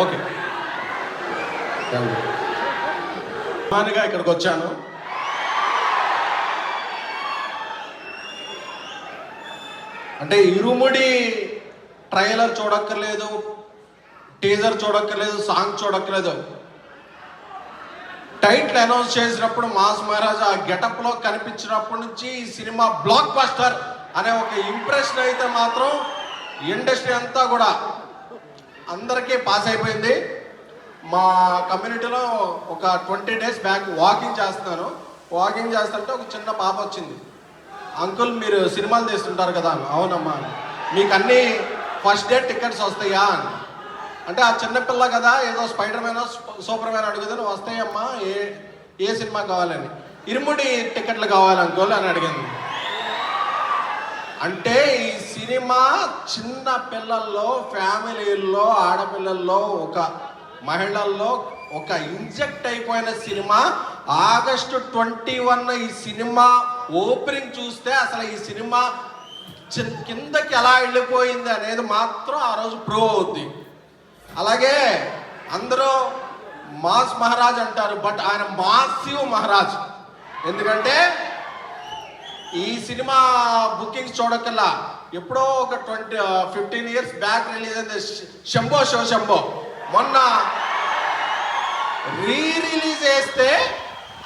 Okay, అభిమానిగా ఇక్కడికి వచ్చాను. అంటే ఇరుముడి ట్రైలర్ చూడక్కర్లేదు, టీజర్ చూడక్కర్లేదు, సాంగ్ చూడక్కర్లేదు. టైటిల్ అనౌన్స్ చేసినప్పుడు మాస్ మహారాజ్ ఆ గెటప్లో కనిపించినప్పటి నుంచి ఈ సినిమా బ్లాక్ బస్టర్ అనే ఒక ఇంప్రెషన్ అయితే మాత్రం ఇండస్ట్రీ అంతా కూడా అందరికీ పాస్ అయిపోయింది. మా కమ్యూనిటీలో ఒక 20 days బ్యాక్ వాకింగ్ చేస్తున్నాను. వాకింగ్ చేస్తుంటే ఒక చిన్న పాప వచ్చింది. అంకుల్, మీరు సినిమాలు తీస్తుంటారు కదా? అవునమ్మా. మీకు అన్నీ ఫస్ట్ డే టికెట్స్ వస్తాయా అని. అంటే ఆ చిన్నపిల్ల కదా, ఏదో స్పైడర్ మ్యాన్ సూపర్ మ్యాన్ అడుగుతుంది. వస్తాయమ్మా, ఏ సినిమా కావాలని. ఇరుముడి టికెట్లు కావాలి అంకుల్ అని అడిగింది. అంటే ఈ సినిమా చిన్న పిల్లల్లో, ఫ్యామిలీల్లో, ఆడపిల్లల్లో, ఒక మహిళల్లో ఒక ఇంజెక్ట్ అయిపోయిన సినిమా. August 21 ఈ సినిమా ఓపెనింగ్ చూస్తే అసలు ఈ సినిమా కిందకి ఎలా వెళ్ళిపోయింది అనేది మాత్రం ఆ రోజు ప్రూవ్ అవుద్ది. అలాగే అందరూ మాస్ మహారాజ్ అంటారు, బట్ ఆయన మాసివ్ మహారాజ్. ఎందుకంటే ఈ సినిమా బుకింగ్స్ చూడకల్లా ఎప్పుడో ఒక 15 years బ్యాక్ రిలీజ్ అయింది శంభో షో శంభో. మొన్న రిలీజ్ చేస్తే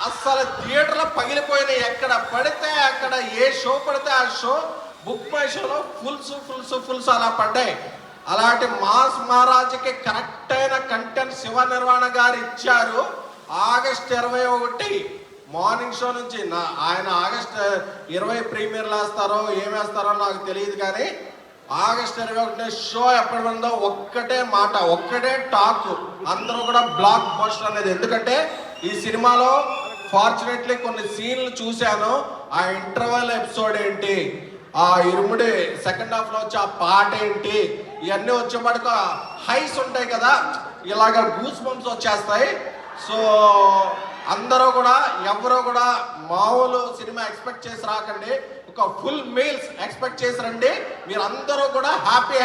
అసలు థియేటర్లో పగిలిపోయినాయి. ఎక్కడ పడితే అక్కడ, ఏ షో పడితే ఆ షో బుక్ మై షోలో ఫుల్స్ అలా పడ్డాయి. అలాంటి మాస్ మహారాజ్కి కరెక్ట్ అయిన కంటెంట్ శివ నిర్వాణ గారు ఇచ్చారు. August 21 మార్నింగ్ షో నుంచి ఆయన August 20 ప్రీమియర్లు వేస్తారో ఏమేస్తారో నాకు తెలియదు, కానీ August 21 షో ఎప్పటి ఉందో ఒక్కటే మాట, ఒక్కటే టాక్, అందరూ కూడా బ్లాక్ బస్టర్ అనేది. ఎందుకంటే ఈ సినిమాలో ఫార్చునేట్లీ కొన్ని సీన్లు చూశాను. ఆ ఇంటర్వెల్ ఎపిసోడ్ ఏంటి, ఆ ఇరుముడి సెకండ్ హాఫ్లో వచ్చి ఆ పాట ఏంటి, ఇవన్నీ వచ్చేపాటికి హైస్ ఉంటాయి కదా, ఇలాగ గూస్ బంప్స్ వచ్చేస్తాయి. సో అందరూ కూడా, ఎవరో కూడా మామూలు సినిమా ఎక్స్పెక్ట్ చేసి రాకండి, ఒక ఫుల్ మీల్స్ ఎక్స్పెక్ట్ చేసి రండి. మీరు అందరూ కూడా హ్యాపీ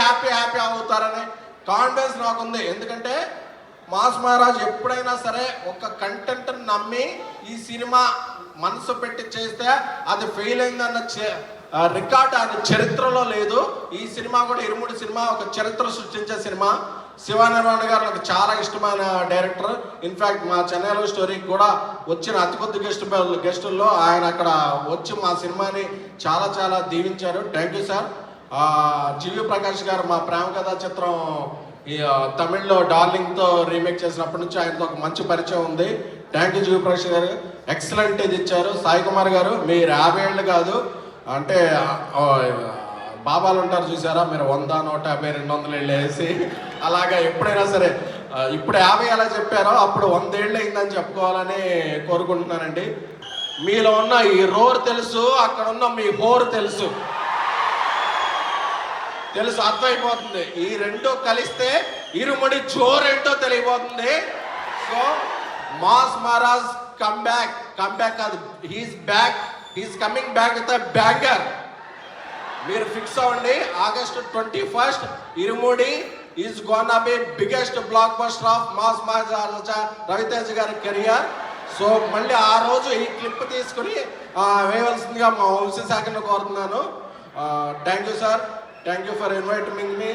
అవుతారనే కాన్ఫిడెన్స్ నాకుంది. ఎందుకంటే మాస్ మహారాజ్ ఎప్పుడైనా సరే ఒక కంటెంట్ నమ్మి ఈ సినిమా మనసు పెట్టి చేస్తే అది ఫెయిల్ అయిందన్న రికార్డ్ ఆయన చరిత్రలో లేదు. ఈ సినిమా కూడా, ఇరుముడి సినిమా ఒక చరిత్ర సృష్టించే సినిమా. శివ నిర్వాణ గారు నాకు చాలా ఇష్టమైన డైరెక్టర్. ఇన్ఫ్యాక్ట్ మా చెన్నైలో స్టోరీకి కూడా వచ్చిన అతి కొద్ది గెస్టుల్లో ఆయన అక్కడ వచ్చి మా సినిమాని చాలా దీవించారు. Thank you sir. G V Prakash గారు మా ప్రేమ కథా చిత్రం ఈ తమిళ్లో డార్లింగ్తో రీమేక్ చేసినప్పటి నుంచి ఆయనతో ఒక మంచి పరిచయం ఉంది. థ్యాంక్ యూ జీవి ప్రకాష్ గారు, ఎక్సలెంట్ ఇది ఇచ్చారు. సాయి కుమార్ గారు, మీరు 50 ఏళ్ళు కాదు, అంటే బాబాలు ఉంటారు చూసారా, మీరు 100, 150, 200 ఏళ్ళు వేసి అలాగా ఎప్పుడైనా సరే ఇప్పుడు 50 ఎలా చెప్పారో అప్పుడు 100 ఏళ్ళు అయిందని చెప్పుకోవాలని కోరుకుంటున్నానండి. మీలో ఉన్న ఈ రోర్ తెలుసు, అక్కడ ఉన్న మీ హోర్ తెలుసు, అర్థమైపోతుంది. ఈ రెండు కలిస్తే ఇరుముడి జోరేంటో తెలియబోతుంది. సో మాస్ మహారాజ్ కమ్బ్యాక్ కాదు, he's back, he's coming back with a banger. మీరు ఫిక్స్ అవ్వండి. August 21 Irumudi is gonna be biggest బ్లాక్ బస్టర్ ఆఫ్ మాస్ మహారాజ్ రవితేజ గారి కెరియర్. సో మళ్ళీ ఆ రోజు ఈ క్లిప్ తీసుకుని వేయవలసిందిగా మా వంశశాఖను కోరుతున్నాను. Thank you sir, thank you for inviting me.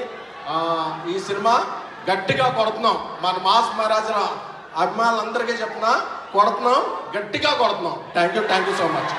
ఈ సినిమా గట్టిగా కొడుతున్నాం, మన మాస్ మహారాజ్ అభిమానులందరికీ చెప్తున్నా, గట్టిగా కొడుతున్నాం. Thank you so much.